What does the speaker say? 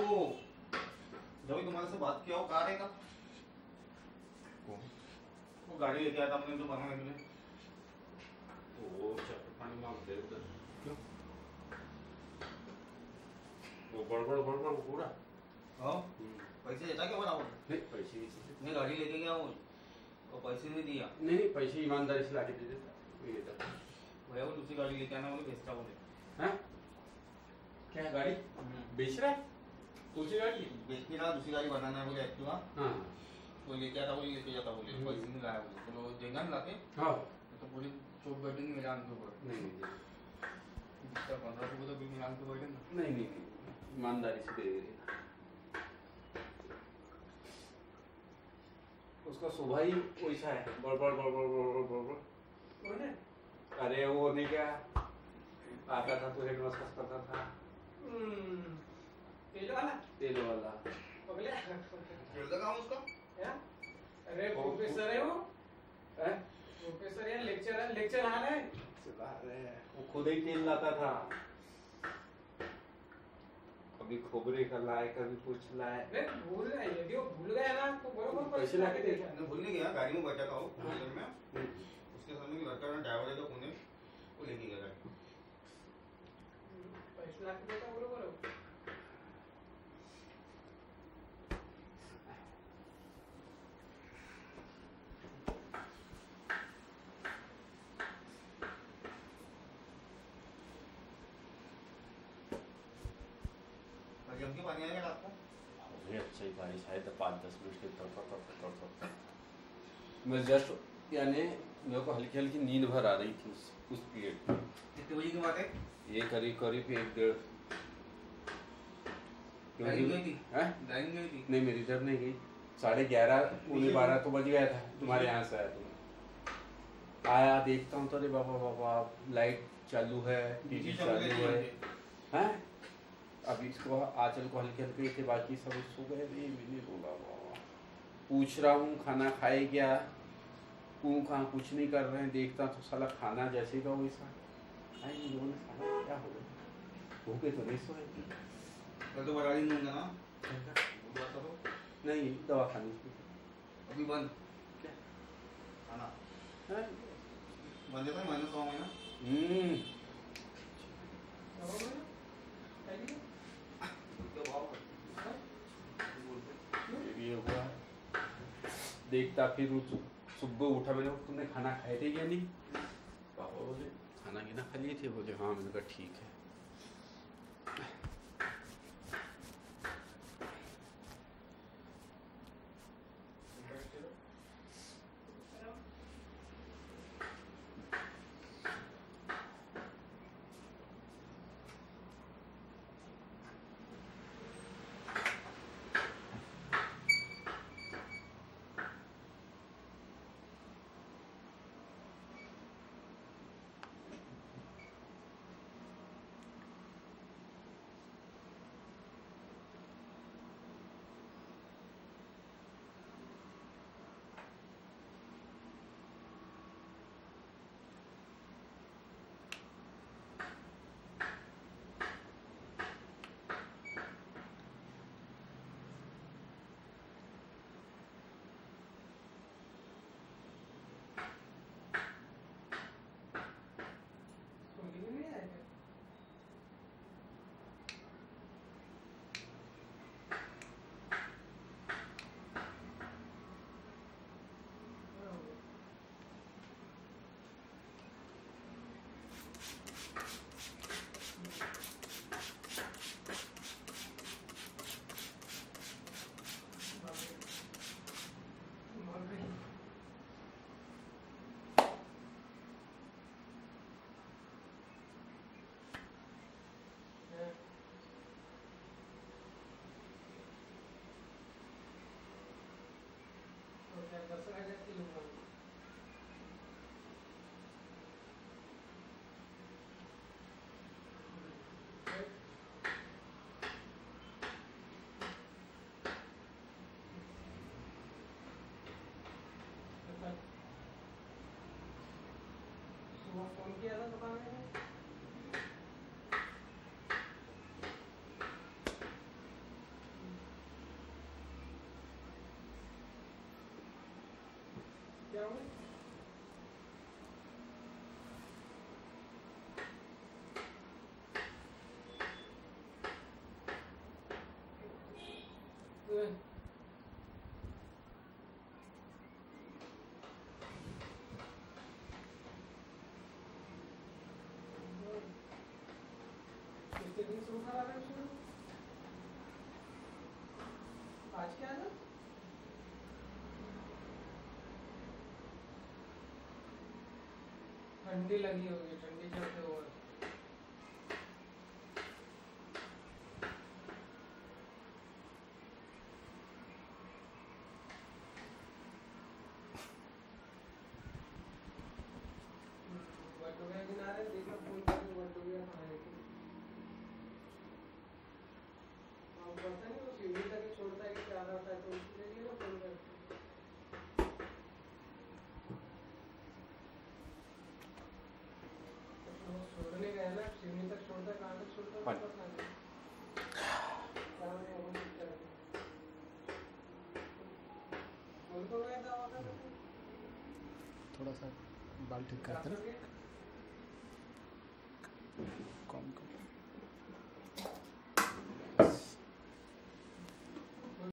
वो जब तुम्हारे से बात किया वो कहाँ रहेगा? वो गाड़ी लेके आया था अपने जो बनाने के लिए। वो पानी मांगते उधर क्यों? वो बड़बड़ पूरा। हाँ पैसे देता क्या बनाओ? नहीं पैसे की चीज़ मैं गाड़ी लेके गया हूँ और पैसे नहीं दिया। नहीं पैसे ईमानदारी से लाके दे देता भैया वो दूसरी गाड़ी लेके आना बोले बेचता बोले। हाँ क्या गाड़ी बेच रहा है? दूसरी गाड़ी बेचने का दूसरी गाड़ी बनाना है बोले एक्टिवा। हाँ वो लेके आता बोले लेके जाता बोले पैसे नहीं लाया बोले तो वो देगा ना लाके। हाँ तो पूरी चोट बैठेंगे मेरे आने के ऊपर। नहीं 1500 तो भी मिलान के बैठेंगे। नहीं ईमानदारी से दे दे। उसका स्वभाव ही वैसा है बड़बड़। अरे वो नहीं क्या आता था तो हेड मसाज करता था। तेल वाला खेल का काम उसका? अरे प्रोफेसर है वो। प्रोफेसर या लेक्चर आ रहा है। वो खुद ही तेल लाता था। कभी खोबरे का लाए कभी कुछ लाए। भूल गया यदि वो भूल गया ना तो बरोबर पैसे लाके दे। मैं भूल नहीं गया गाड़ी में बैठा था वो में उसके सामने की लड़का ड्राइवर है जो पुणे वो लेके गया गाड़ी। पैसे लाके देता बरोबर। जम के पानी आएगा रात को? अरे अच्छा ही बारिश आए तो 5-10 मिनट के तक मैं जस्ट यानी मेरे को हल्की हल्की नींद भर आ रही थी उस पीरियड में। कितने बजे की बात है? ये करीब 1-1:30। ड्राइविंग गई थी? हैं? ड्राइविंग गई थी? नहीं मेरी इधर नहीं गई। 11:30-12 तो बज गया था तुम्हारे यहाँ से आया तो आया देखता हूँ तो अरे बाबा लाइट चालू है टीवी चालू है हैं। अब इसको आंचल को हल्के हल्के थे बाकी सब सो गए। मैंने बोला बाबा पूछ रहा हूँ खाना खाए क्या कहाँ कुछ नहीं कर रहे हैं। देखता तो साला खाना जैसे का वैसा इन लोगों ने खाना क्या हो गया भूखे तो नहीं सोए। कल तो बड़ा दिन दूंगा ना नहीं दवा खानी अभी बंद क्या खाना बंद है तो -1 महीना। ये हुआ देखता फिर सुबह उठा मैंने तुमने खाना खाए थे या नहीं? पापा बोले खाना गिना खा लिए थे। बोले हाँ। मैंने कहा ठीक है। फोन किया था दुकान में। क्या हुआ? कितने दिन से बुखार आ रहा है शुरू? आज क्या है? ठंडी लगी होगी, ठंडी चलते हुए। बटुआ किनारे देखा फोन करके बटुआ कहाँ है? अब पता नहीं वो सीढ़ी तक ही छोड़ता है कि क्या होता है, तो उसके लिए ना फोन करके वो छोड़ने गया ना, सीढ़ी तक छोड़ता है, कहाँ तक छोड़ता है पता नहीं। कहाँ है वो नहीं करता। बोल तो गया था वहाँ का। थोड़ा सा बाल ठीक करते ना।